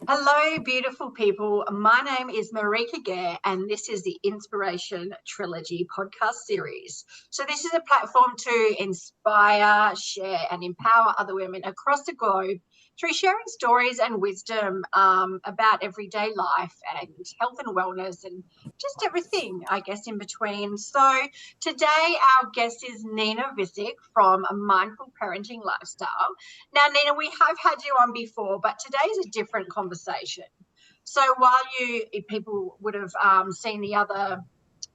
Hello, beautiful people. My name is Marika Gare, and this is the Inspiration Trilogy podcast series. So, this is a platform to inspire, share, and empower other women across the globe through sharing stories and wisdom about everyday life and health and wellness and just everything, I guess, in between. So, today our guest is Nina Visic from Mindful Parenting Lifestyle. Now, Nina, we have had you on before, but today is a different conversation. So while people would have seen the other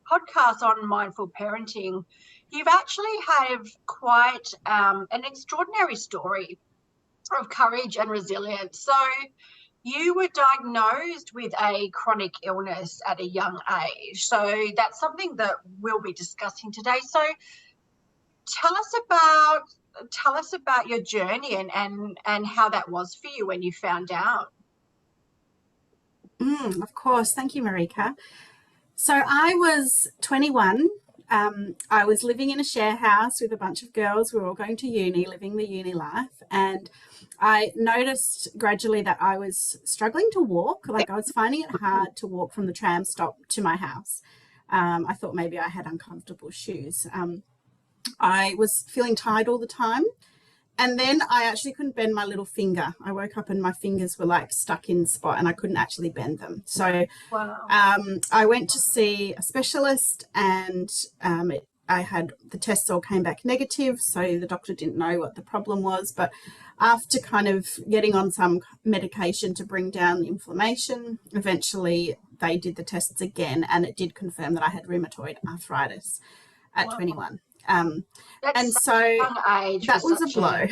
podcasts on mindful parenting, you've actually have quite an extraordinary story of courage and resilience. So you were diagnosed with a chronic illness at a young age. So that's something that we'll be discussing today. So tell us about your journey and how that was for you when you found out. Of course. Thank you, Marika. So I was 21. I was living in a share house with a bunch of girls. We were all going to uni, living the uni life. And I noticed gradually that I was struggling to walk. Like I was finding it hard to walk from the tram stop to my house. I thought maybe I had uncomfortable shoes. I was feeling tired all the time. And then I actually couldn't bend my little finger. I woke up and my fingers were like stuck in spot and I couldn't actually bend them. So Wow. I went to see a specialist and the tests all came back negative. So the doctor didn't know what the problem was. But after kind of getting on some medication to bring down the inflammation, eventually they did the tests again and it did confirm that I had rheumatoid arthritis at 21. And so that was a blow.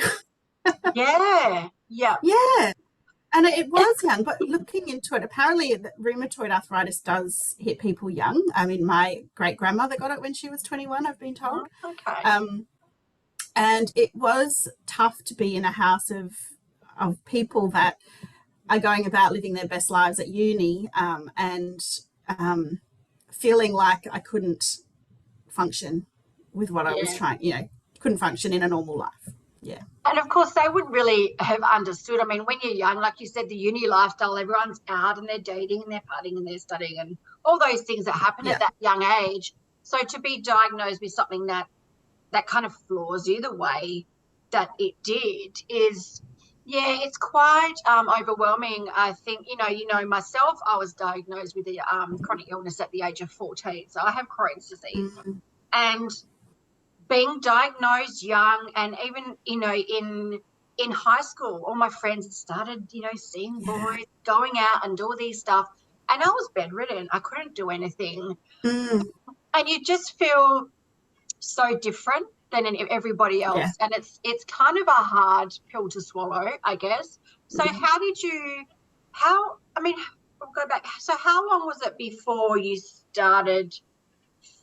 Yeah. And it was young, but looking into it, apparently rheumatoid arthritis does hit people young. I mean, my great grandmother got it when she was 21, I've been told. Oh, okay. And it was tough to be in a house of people that are going about living their best lives at uni and feeling like I couldn't function with what I was trying, couldn't function in a normal life. Yeah. And of course, they would really have understood. I mean, when you're young, like you said, the uni lifestyle, everyone's out and they're dating and they're partying and they're studying and all those things that happen at that young age. So to be diagnosed with something that kind of floors you the way that it did is, it's quite overwhelming. I think, myself, I was diagnosed with a chronic illness at the age of 14. So I have Crohn's disease. And being diagnosed young and even, in high school, all my friends had started, seeing boys, going out and do all these stuff. And I was bedridden. I couldn't do anything. And you just feel so different than everybody else. And it's kind of a hard pill to swallow, I guess. So we'll go back. So how long was it before you started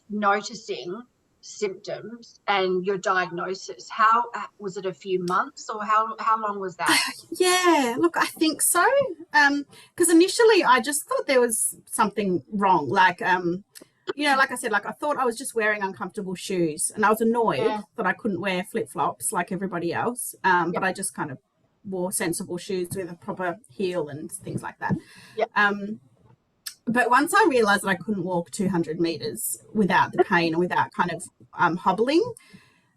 noticing symptoms and your diagnosis? How was it? A few months or how long was that? Yeah, look, I think so. Because initially I just thought there was something wrong. Like, like I said, like I thought I was just wearing uncomfortable shoes and I was annoyed that I couldn't wear flip-flops like everybody else. But I just kind of wore sensible shoes with a proper heel and things like that. But once I realized that I couldn't walk 200 meters without the pain or without kind of hobbling,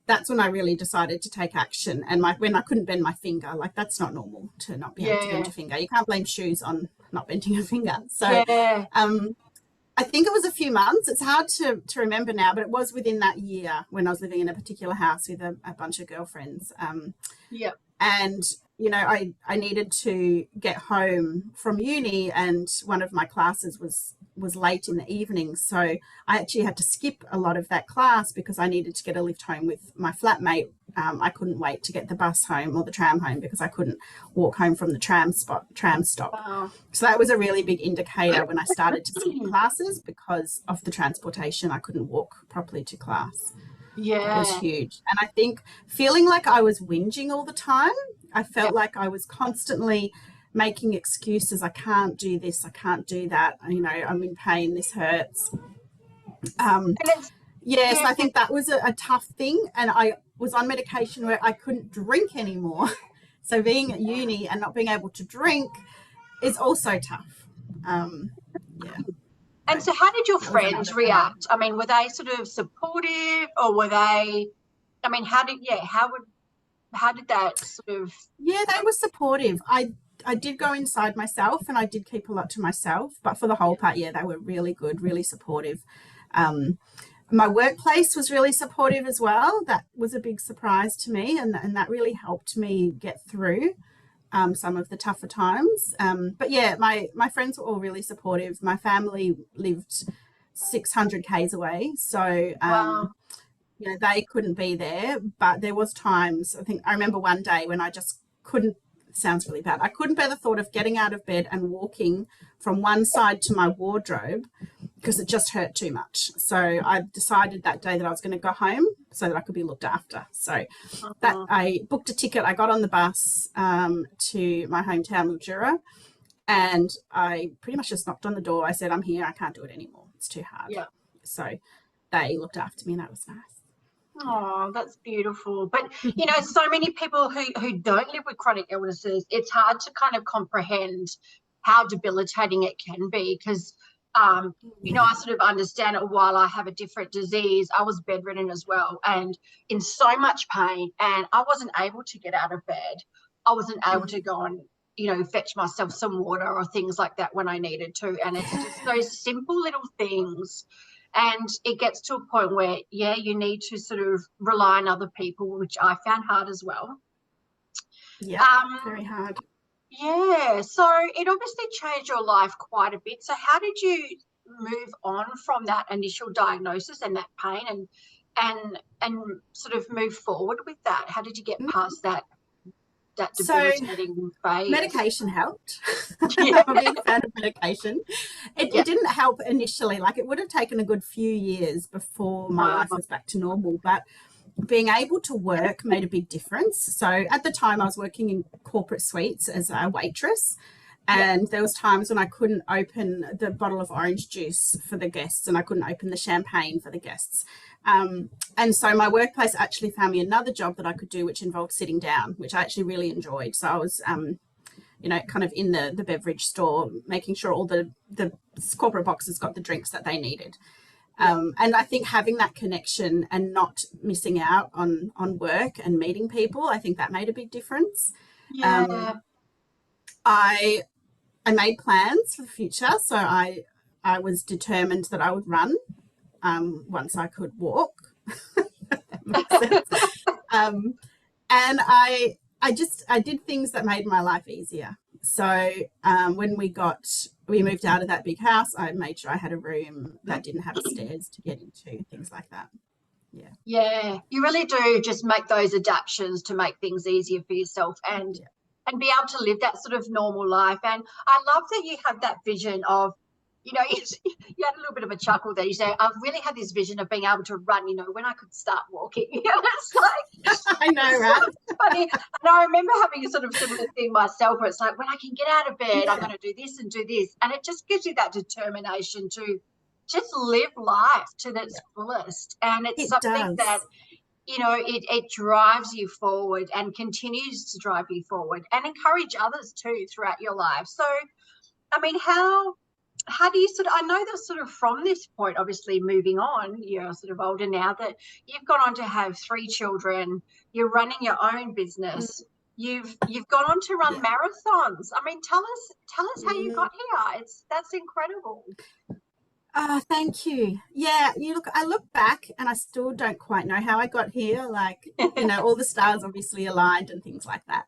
that's when I really decided to take action. And when I couldn't bend my finger, like that's not normal to not be able to bend your finger. You can't blame shoes on not bending your finger. So I think it was a few months. It's hard to remember now, but it was within that year when I was living in a particular house with a bunch of girlfriends. And I needed to get home from uni and one of my classes was late in the evening. So I actually had to skip a lot of that class because I needed to get a lift home with my flatmate. I couldn't wait to get the bus home or the tram home because I couldn't walk home from the tram stop. Wow. So that was a really big indicator when I started to skip classes because of the transportation. I couldn't walk properly to class. It was huge. And I think feeling like I was whinging all the time, I felt like I was constantly making excuses. I can't do this. I can't do that. I'm in pain. This hurts. So I think that was a tough thing. And I was on medication where I couldn't drink anymore. So being at uni and not being able to drink, is also tough. Yeah. And so how did your That was friends react? I mean, were they sort of supportive, or were they, I mean, how did that sort of? Yeah, they were supportive. I did go inside myself and I did keep a lot to myself, but for the whole part, yeah, they were really good, really supportive. My workplace was really supportive as well. That was a big surprise to me, and that really helped me get through some of the tougher times. But yeah, my friends were all really supportive. My family lived 600 k's away, so Wow. you know, they couldn't be there. But there was times, I remember one day when I just couldn't, it sounds really bad, I couldn't bear the thought of getting out of bed and walking from one side to my wardrobe because it just hurt too much. So I decided that day that I was going to go home so that I could be looked after. So that I booked a ticket. I got on the bus to my hometown, Mildura, and I pretty much just knocked on the door. I said, I'm here. I can't do it anymore. It's too hard. Yeah. So they looked after me, and that was nice. Oh, that's beautiful. But, you know, so many people who don't live with chronic illnesses, it's hard to kind of comprehend how debilitating it can be because, you know, I sort of understand it. While I have a different disease, I was bedridden as well and in so much pain, and I wasn't able to get out of bed. I wasn't able to go and, you know, fetch myself some water or things like that when I needed to. And it's just those simple little things. And it gets to a point where, yeah, you need to sort of rely on other people, which I found hard as well. Yeah, very hard. Yeah, so it obviously changed your life quite a bit. So how did you move on from that initial diagnosis and that pain and sort of move forward with that? How did you get past that debilitating phase? Medication helped. Yeah. I'm a big fan of medication. It didn't help initially. Like, it would have taken a good few years before my life was back to normal, but being able to work made a big difference. So at the time I was working in corporate suites as a waitress, and there was times when I couldn't open the bottle of orange juice for the guests and I couldn't open the champagne for the guests. And so my workplace actually found me another job that I could do, which involved sitting down, which I actually really enjoyed. So I was, you know, kind of in the beverage store, making sure all the corporate boxes got the drinks that they needed. And I think having that connection and not missing out on work and meeting people, I think that made a big difference. Yeah. I made plans for the future. So I was determined that I would run once I could walk. That makes sense. And I did things that made my life easier. So when we moved out of that big house, I made sure I had a room that didn't have stairs to get into, things like that. Yeah, you really do just make those adaptations to make things easier for yourself and be able to live that sort of normal life. And I love that you have that vision of, you know, you had a little bit of a chuckle there. You say, I've really had this vision of being able to run, you know, when I could start walking. You know, it's like, I know, right? It's funny. And I remember having a sort of similar thing myself where it's like, when I can get out of bed, I'm going to do this and do this. And it just gives you that determination to just live life to its fullest. And it's something that, you know, it drives you forward and continues to drive you forward and encourage others too throughout your life. So, I mean, how do you sort of, I know that sort of from this point, obviously moving on, you're sort of older now, that you've gone on to have 3 children, you're running your own business, you've gone on to run marathons. I mean, tell us how you got here. That's incredible. Thank you. Yeah, I look back and I still don't quite know how I got here. Like, you know, all the stars obviously aligned and things like that.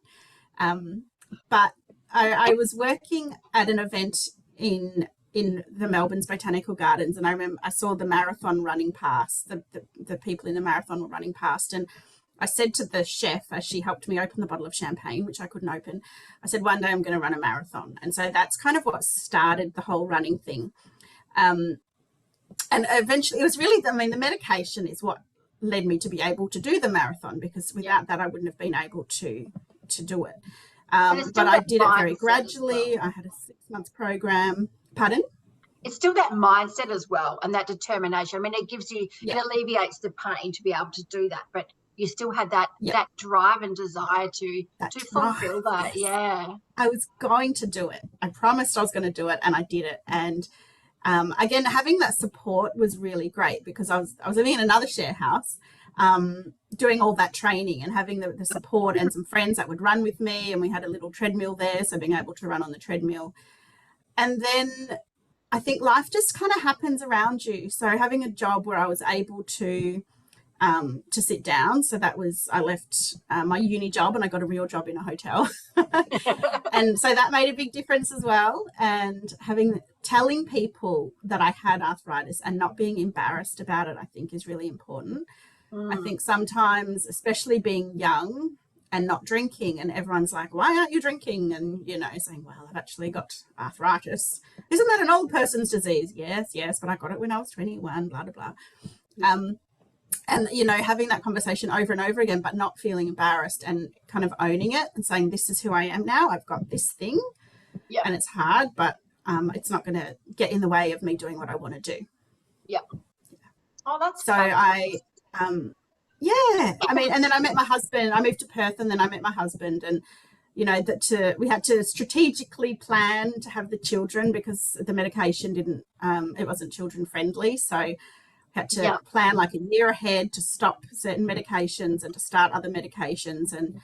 But I was working at an event in the Melbourne's Botanical Gardens, and I remember I saw the marathon running past, the people in the marathon were running past, and I said to the chef, as she helped me open the bottle of champagne, which I couldn't open, I said, one day I'm going to run a marathon. And so that's kind of what started the whole running thing. And eventually it was really, the medication is what led me to be able to do the marathon, because without that I wouldn't have been able to do it. But I did it very gradually. I had a 6-month program. Pardon? It's still that mindset as well and that determination. I mean, it gives you, it alleviates the pain to be able to do that. But you still had that drive and desire to fulfill that. Yes. Yeah. I was going to do it. I promised I was going to do it, and I did it. And again, having that support was really great, because I was living in another share house, doing all that training and having the support and some friends that would run with me, and we had a little treadmill there, so being able to run on the treadmill. And then I think life just kind of happens around you. So having a job where I was able to sit down. So that was, I left my uni job and I got a real job in a hotel. And so that made a big difference as well. And telling people that I had arthritis and not being embarrassed about it, I think is really important. I think sometimes, especially being young and not drinking, and everyone's like, why aren't you drinking? And, you know, saying, well, I've actually got arthritis. Isn't that an old person's disease? Yes, but I got it when I was 21, blah, blah, blah. And, you know, having that conversation over and over again, but not feeling embarrassed and kind of owning it and saying, this is who I am now. I've got this thing. Yeah. And it's hard, but it's not going to get in the way of me doing what I want to do. Yeah. Oh, that's so fun. I mean, and then I met my husband. I moved to Perth, and then I met my husband, and, you know, we had to strategically plan to have the children, because the medication it wasn't children friendly. So had to plan like a year ahead to stop certain medications and to start other medications. And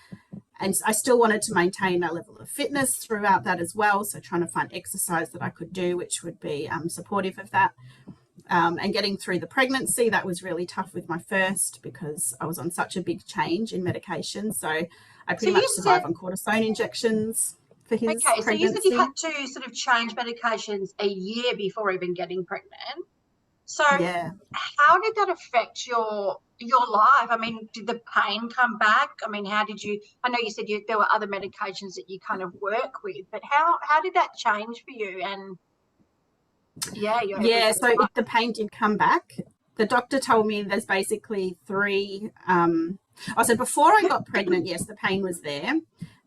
I still wanted to maintain a level of fitness throughout that as well. So trying to find exercise that I could do, which would be supportive of that. And getting through the pregnancy, that was really tough with my first, because I was on such a big change in medication. So I pretty much survived on cortisone injections for his pregnancy. So you said you had to sort of change medications a year before even getting pregnant. So how did that affect your life? I mean, did the pain come back? I mean, how did you, I know you said there were other medications that you kind of work with, but how did that change for you? And so the pain did come back. The doctor told me there's basically three, so before I got pregnant, yes, the pain was there.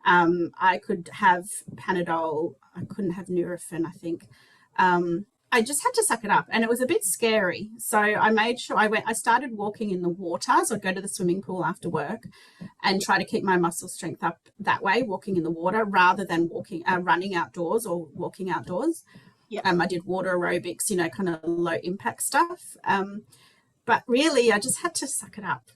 I could have Panadol. I couldn't have Nurofen, I think. I just had to suck it up, and it was a bit scary. So I made sure I started walking in the water. So I'd go to the swimming pool after work and try to keep my muscle strength up that way, walking in the water rather than running outdoors or walking outdoors. Yeah. I did water aerobics, you know, kind of low impact stuff. But really I just had to suck it up.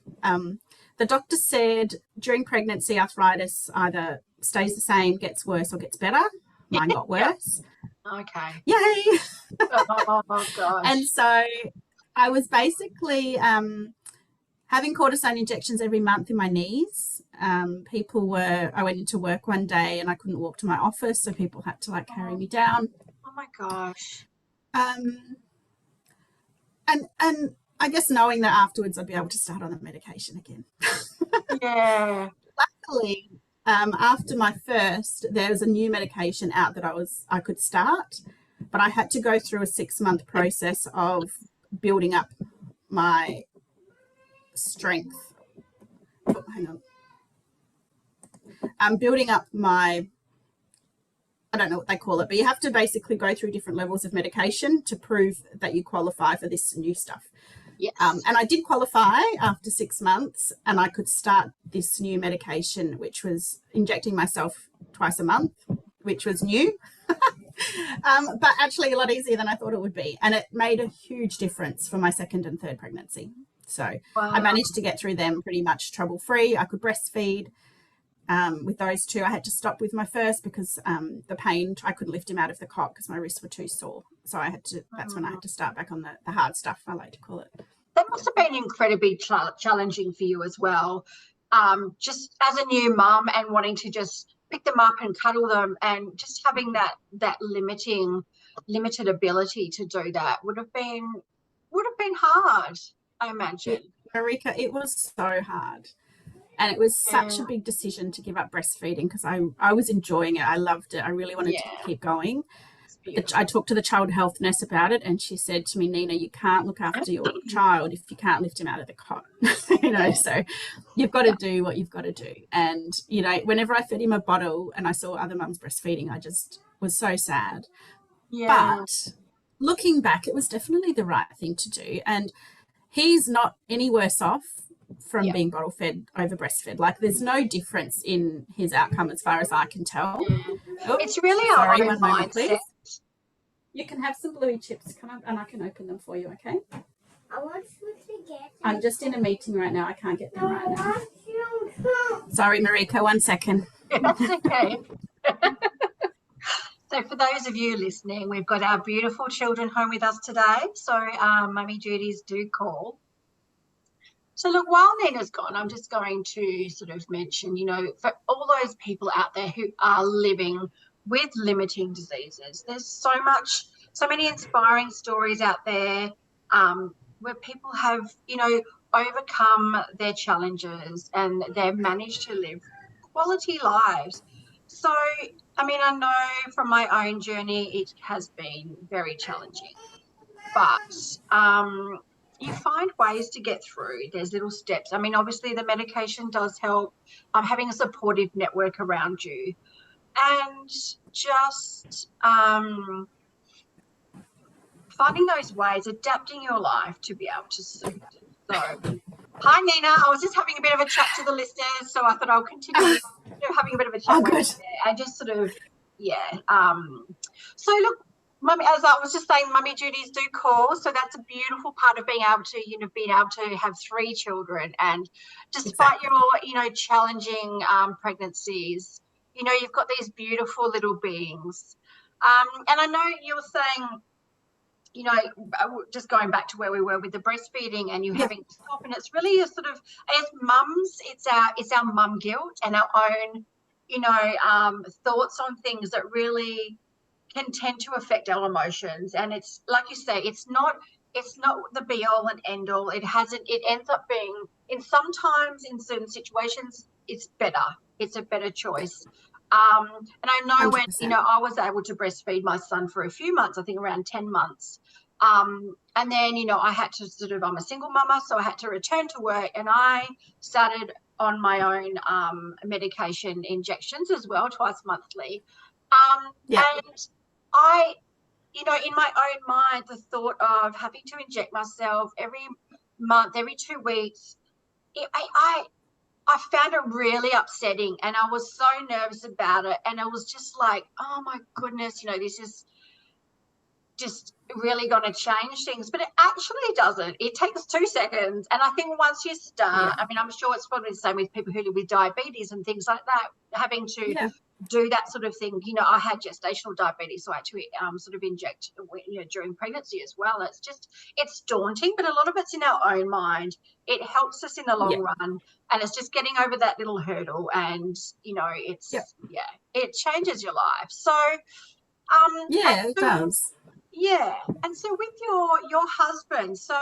The doctor said during pregnancy, arthritis either stays the same, gets worse, or gets better. Mine got worse. Okay. Yay. Oh gosh. And so I was basically having cortisone injections every month in my knees. I went into work one day and I couldn't walk to my office, so people had to carry me down. Oh my gosh. And I guess knowing that afterwards I'd be able to start on the medication again. Yeah. Luckily, after my first, there was a new medication out that I could start, but I had to go through a 6-month process of building up my strength. Oh, hang on. Building up my, I don't know what they call it, but you have to basically go through different levels of medication to prove that you qualify for this new stuff. Yes. And I did qualify after 6 months, and I could start this new medication, which was injecting myself twice a month, which was new, but actually a lot easier than I thought it would be. And it made a huge difference for my second and third pregnancy. So I managed to get through them pretty much trouble-free. I could breastfeed. With those two, I had to stop with my first because the pain, I couldn't lift him out of the cot because my wrists were too sore. So that's when I had to start back on the hard stuff, I like to call it. That must have been incredibly challenging for you as well. Just as a new mum and wanting to just pick them up and cuddle them, and just having that limited ability to do that would have been hard, I imagine. Marika, it was so hard. And it was such a big decision to give up breastfeeding because I was enjoying it. I loved it. I really wanted to keep going. I talked to the child health nurse about it, and she said to me, Nina, you can't look after your child if you can't lift him out of the cot. So you've got to do what you've got to do. And, whenever I fed him a bottle and I saw other mums breastfeeding, I just was so sad. Yeah. But looking back, it was definitely the right thing to do. And he's not any worse off from being bottle fed over breastfed. Like there's no difference in his outcome as far as I can tell. It's really our own mindset. Please. You can have some bluey chips, and I can open them for you, okay? I want you to get. I'm just in a meeting right now. I can't get them right now. Sorry, Marika, 1 second. That's okay. So for those of you listening, we've got our beautiful children home with us today. So Mummy Judy's do call. So look, while Nina's gone, I'm just going to sort of mention, you know, for all those people out there who are living with limiting diseases, there's so many inspiring stories out there where people have, you know, overcome their challenges and they've managed to live quality lives. So, I mean, I know from my own journey it has been very challenging, but you find ways to get through. There's little steps. I mean, obviously the medication does help. Having a supportive network around you and just finding those ways, adapting your life to be able to suit. So, hi, Nina. I was just having a bit of a chat to the listeners, so I thought I'll continue having a bit of a chat with you and just sort of, So, look, Mummy, as I was just saying, Mummy duties do call, so that's a beautiful part of being able to, you know, being able to have 3 children. And despite your, you know, challenging pregnancies, you know, you've got these beautiful little beings. And I know you were saying, you know, just going back to where we were with the breastfeeding and you having to stop, and it's really a sort of, as mums, it's our mum guilt and our own, you know, thoughts on things that really can tend to affect our emotions. And it's like you say, it's not the be all and end all. It ends up being, sometimes in certain situations it's a better choice. And I know 100%. When, you know, I was able to breastfeed my son for a few months, I think around 10 months. And then, you know, I had to I'm a single mama, so I had to return to work, and I started on my own medication injections as well, twice monthly. And I, you know, in my own mind, the thought of having to inject myself every month, every 2 weeks, I found it really upsetting, and I was so nervous about it. And I was just like, oh my goodness, you know, this is just really going to change things. But it actually doesn't. It takes 2 seconds. And I think once you start, I mean, I'm sure it's probably the same with people who live with diabetes and things like that, having to do that sort of thing. You know, I had gestational diabetes, so I had to sort of inject, you know, during pregnancy as well. It's daunting, but a lot of it's in our own mind. It helps us in the long run, and it's just getting over that little hurdle. And you know, it changes your life. So it does. Yeah. And so with your husband, so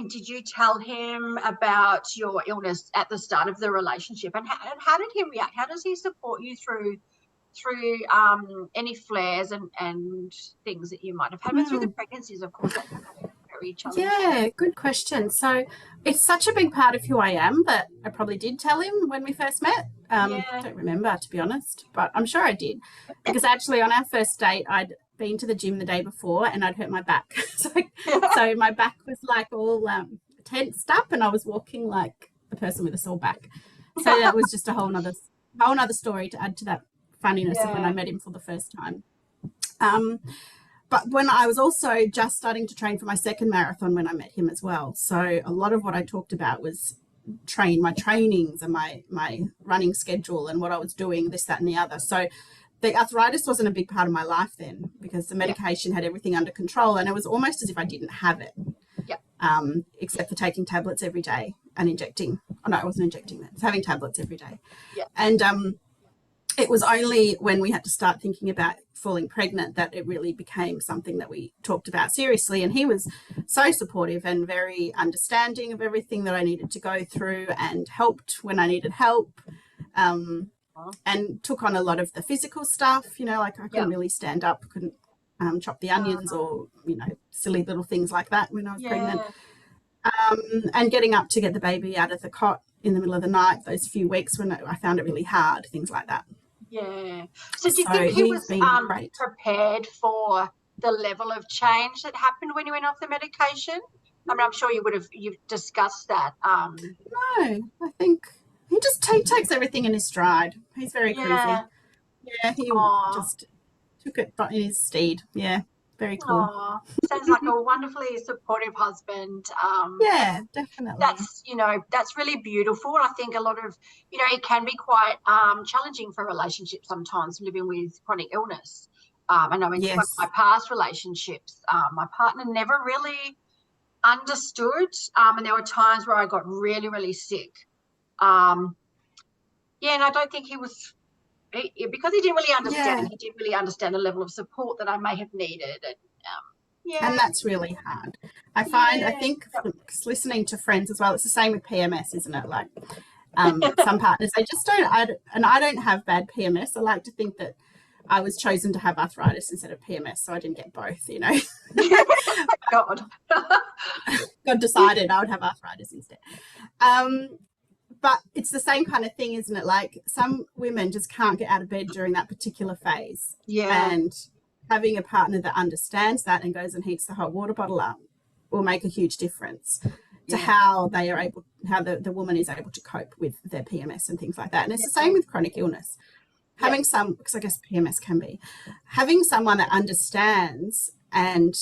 did you tell him about your illness at the start of the relationship, and how did he react? How does he support you through any flares and things that you might have had? But through the pregnancies, of course, that's very challenging. Yeah, good question. So it's such a big part of who I am that I probably did tell him when we first met. I don't remember, to be honest, but I'm sure I did, because actually on our first date, I'd been to the gym the day before and I'd hurt my back. So my back was like all tensed up, and I was walking like a person with a sore back. So that was just a whole nother story to add to that funniness of when I met him for the first time. But when I was also just starting to train for my second marathon when I met him as well. So a lot of what I talked about was my trainings and my running schedule and what I was doing, this, that, and the other. So the arthritis wasn't a big part of my life then, because the medication had everything under control, and it was almost as if I didn't have it, except for taking tablets every day and injecting. Oh, no, I wasn't injecting that. I was having tablets every day. Yeah. And it was only when we had to start thinking about falling pregnant that it really became something that we talked about seriously. And he was so supportive and very understanding of everything that I needed to go through, and helped when I needed help. And took on a lot of the physical stuff, you know, like I couldn't really stand up, couldn't chop the onions or, you know, silly little things like that when I was pregnant. And getting up to get the baby out of the cot in the middle of the night, those few weeks when I found it really hard, things like that. Yeah. So do you think he was prepared for the level of change that happened when you went off the medication? I mean, I'm sure you've discussed that. No, I think he just takes everything in his stride. He's very cruisy. Yeah. Yeah, he Oh, just took it in his steed. Yeah, very cool. oh, sounds like a wonderfully supportive husband. Yeah, definitely. That's really beautiful. I think a lot of, it can be quite challenging for relationships sometimes living with chronic illness. I know in some of my Yes. past relationships, my partner never really understood, and there were times where I got really, really sick. Um, yeah, and I don't think because he didn't really understand. Yeah. He didn't really understand the level of support that I may have needed, and And yeah, that's really hard. I yeah, think listening to friends as well, it's the same with PMS, isn't it? Like some partners, they just don't, and I don't have bad PMS. I like to think that I was chosen to have arthritis instead of PMS, so I didn't get both, God. God decided I would have arthritis instead. But it's the same kind of thing, isn't it? Like some women just can't get out of bed during that particular phase. Yeah. And having a partner that understands that and goes and heats the hot water bottle up will make a huge difference to how the woman is able to cope with their PMS and things like that. And it's the same with chronic illness. Having because I guess PMS can be, having someone that understands and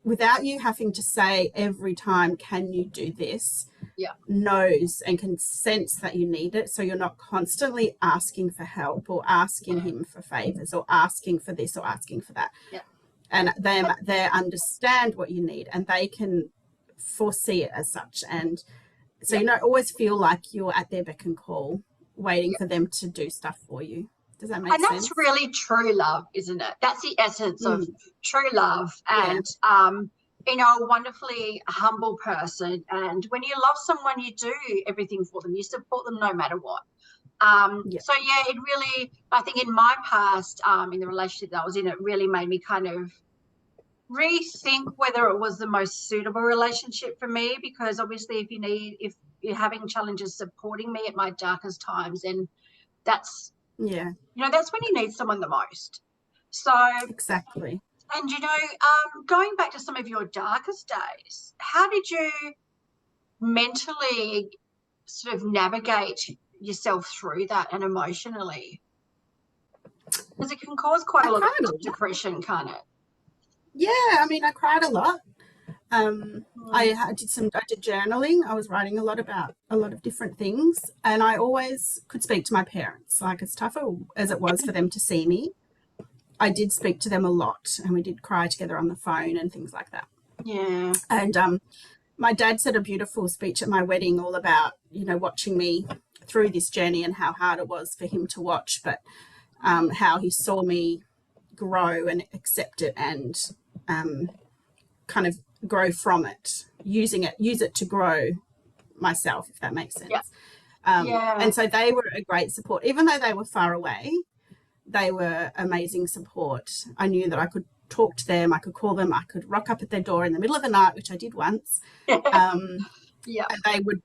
without you having to say every time, can you do this? Knows and can sense that you need it, so you're not constantly asking for help or asking him for favors or asking for this or asking for that. And they understand what you need and they can foresee it as such, and so you don't always feel like you're at their beck and call waiting for them to do stuff for you. Does that make sense? And that's really true love, isn't it? That's the essence of true love. And a wonderfully humble person. And when you love someone, you do everything for them. You support them no matter what. So, it really, I think in my past, in the relationship that I was in, it really made me kind of rethink whether it was the most suitable relationship for me, because obviously if you're having challenges supporting me at my darkest times, and that's, that's when you need someone the most. So exactly. And, going back to some of your darkest days, how did you mentally sort of navigate yourself through that and emotionally? Because it can cause quite a lot of depression, can't it? Yeah, I mean, I cried a lot. I did journaling. I was writing a lot about a lot of different things, and I always could speak to my parents. Like, as tough as it was for them to see me, I did speak to them a lot, and we did cry together on the phone and things like that. Yeah. And my dad said a beautiful speech at my wedding all about, watching me through this journey and how hard it was for him to watch, but how he saw me grow and accept it and kind of grow from it, use it to grow myself, if that makes sense. And so they were a great support. Even though they were far away, they were amazing support. I knew that I could talk to them, I could call them, I could rock up at their door in the middle of the night, which I did once. And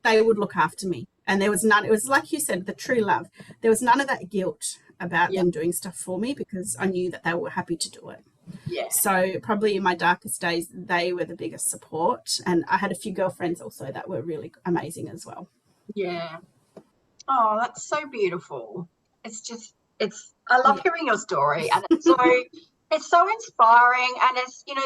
they would look after me. And there was none, it was like you said, the true love. There was none of that guilt about them doing stuff for me, because I knew that they were happy to do it. So probably in my darkest days, they were the biggest support. And I had a few girlfriends also that were really amazing as well. Yeah. Oh, that's so beautiful. I love hearing your story, and it's so inspiring. And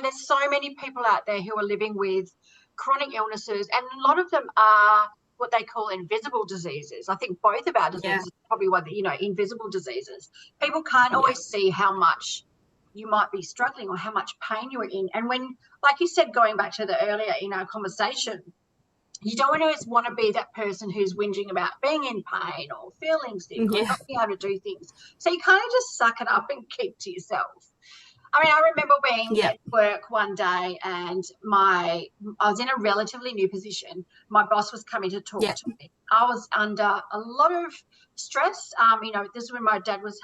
there's so many people out there who are living with chronic illnesses, and a lot of them are what they call invisible diseases. I think both of our diseases probably one, invisible diseases. People can't always see how much you might be struggling or how much pain you're in. And when, like you said, going back to the earlier in our conversation, you don't always want to be that person who's whinging about being in pain or feeling sick or not being able to do things. So you kind of just suck it up and keep to yourself. I mean, I remember being at work one day, and I was in a relatively new position. My boss was coming to talk to me. I was under a lot of stress. This is when my dad was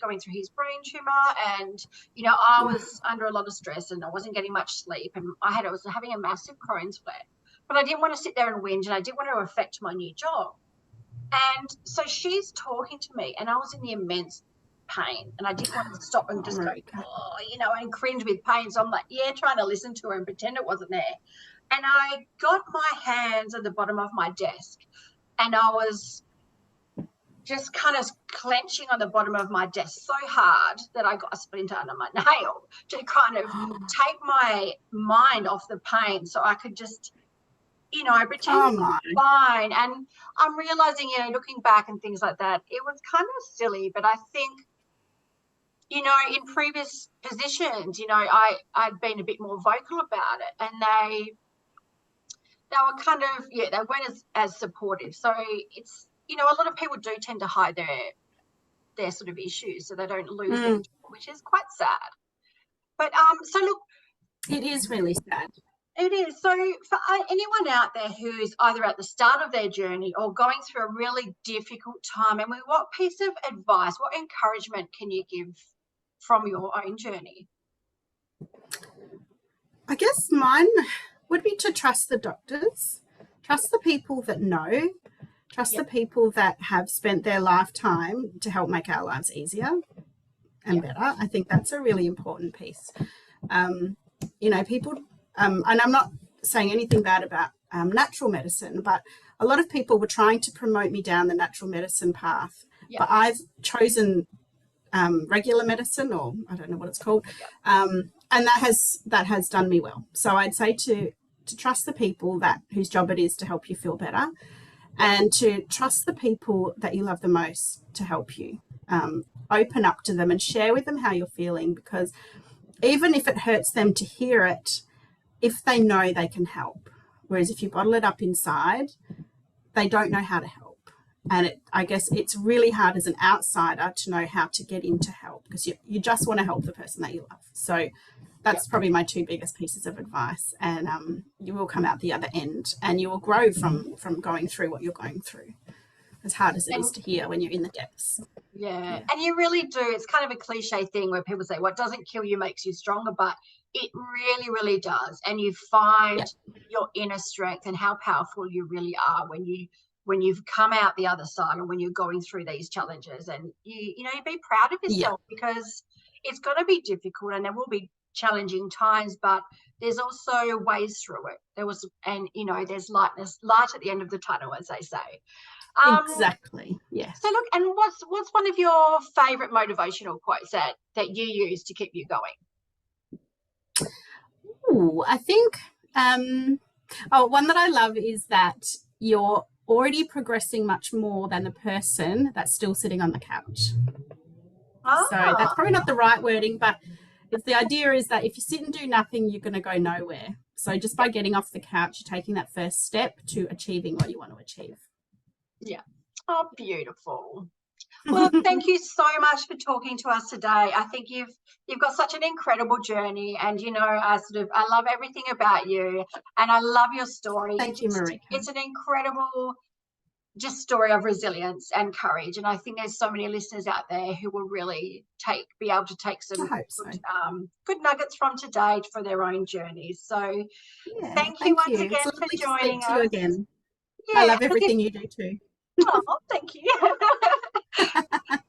going through his brain tumor, and I was under a lot of stress, and I wasn't getting much sleep, and I was having a massive Crohn's flare. But I didn't want to sit there and whinge, and I didn't want to affect my new job. And so she's talking to me, and I was in the immense pain, and I didn't want to stop and just go, and cringe with pain. So I'm like, trying to listen to her and pretend it wasn't there. and I got my hands at the bottom of my desk, and I was just kind of clenching on the bottom of my desk so hard that I got a splinter under my nail to kind of take my mind off the pain, so I could just, I pretended it was fine. And I'm realizing, looking back and things like that, it was kind of silly, but I think, in previous positions, I'd been a bit more vocal about it, and they were kind of, they weren't as supportive. So it's, a lot of people do tend to hide their sort of issues so they don't lose their job, which is quite sad. But so look, it is really sad. It is. So for anyone out there who's either at the start of their journey or going through a really difficult time, and what piece of advice, what encouragement can you give from your own journey? I guess mine would be to trust the doctors, trust the people that know, trust the people that have spent their lifetime to help make our lives easier and better. I think that's a really important piece. People, and I'm not saying anything bad about natural medicine, but a lot of people were trying to promote me down the natural medicine path. But I've chosen regular medicine, or I don't know what it's called, and that has done me well. So I'd say to trust the people whose job it is to help you feel better, and to trust the people that you love the most to help you. Open up to them and share with them how you're feeling, because even if it hurts them to hear it, if they know, they can help. Whereas if you bottle it up inside, they don't know how to help. And I guess it's really hard as an outsider to know how to get in to help, because you just want to help the person that you love. So that's probably my two biggest pieces of advice. And you will come out the other end, and you will grow from going through what you're going through, as hard as it is to hear when you're in the depths. Yeah, and you really do. It's kind of a cliche thing where people say, what doesn't kill you makes you stronger, but it really, really does. And you find your inner strength and how powerful you really are when you've come out the other side, and when you're going through these challenges. And you be proud of yourself, because it's going to be difficult and there will be challenging times, but there's also ways through it. There's light at the end of the tunnel, as they say. Exactly. Yeah. So look, and what's one of your favorite motivational quotes that you use to keep you going? Ooh, I think one that I love is that you're already progressing much more than the person that's still sitting on the couch. So that's probably not the right wording, but the idea is that if you sit and do nothing, you're going to go nowhere. So just by getting off the couch, you're taking that first step to achieving what you want to achieve. Yeah. Oh, beautiful. Well, thank you so much for talking to us today. I think you've got such an incredible journey, and I love everything about you, and I love your story. Thank you, Marika. It's an incredible story of resilience and courage, and I think there's so many listeners out there who will really be able to take some good nuggets from today for their own jourries. So thank you once again for joining us. You again. Yeah, I love everything you do too. Oh, thank you.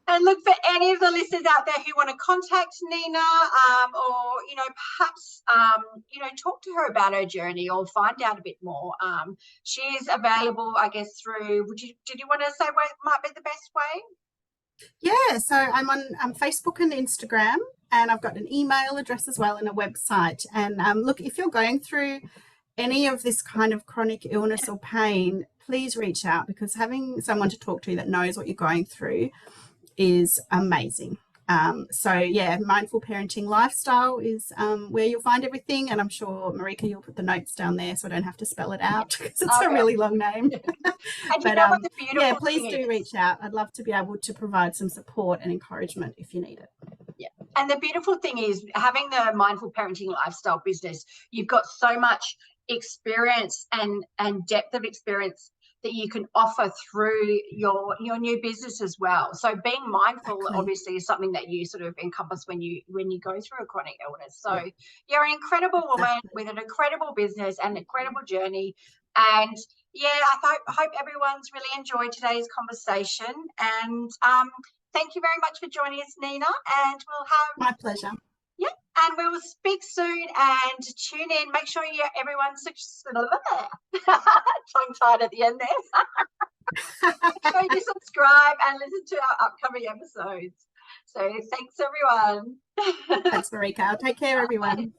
And look, for any of the listeners out there who want to contact Nina, or perhaps talk to her about her journey or find out a bit more, she is available, I guess, through. Did you want to say what might be the best way? Yeah, so I'm on Facebook and Instagram, and I've got an email address as well and a website. And look, if you're going through any of this kind of chronic illness or pain, please reach out, because having someone to talk to that knows what you're going through is amazing. Mindful Parenting Lifestyle is where you'll find everything, and I'm sure, Marika, you'll put the notes down there so I don't have to spell it out, because it's a really long name. But please do reach out. I'd love to be able to provide some support and encouragement if you need it. Yeah, and the beautiful thing is, having the Mindful Parenting Lifestyle business, you've got so much experience and depth of experience that you can offer through your new business as well. So being mindful obviously is something that you sort of encompass when you go through a chronic illness. So you're an incredible woman with an incredible business and an incredible journey. And I hope everyone's really enjoyed today's conversation. And thank you very much for joining us, Nina. And we'll have my pleasure. Yeah. And we will speak soon and tune in. Make sure everyone's tongue-tied at the end there. Make sure you subscribe and listen to our upcoming episodes. So thanks, everyone. Thanks, Marika. Take care, everyone.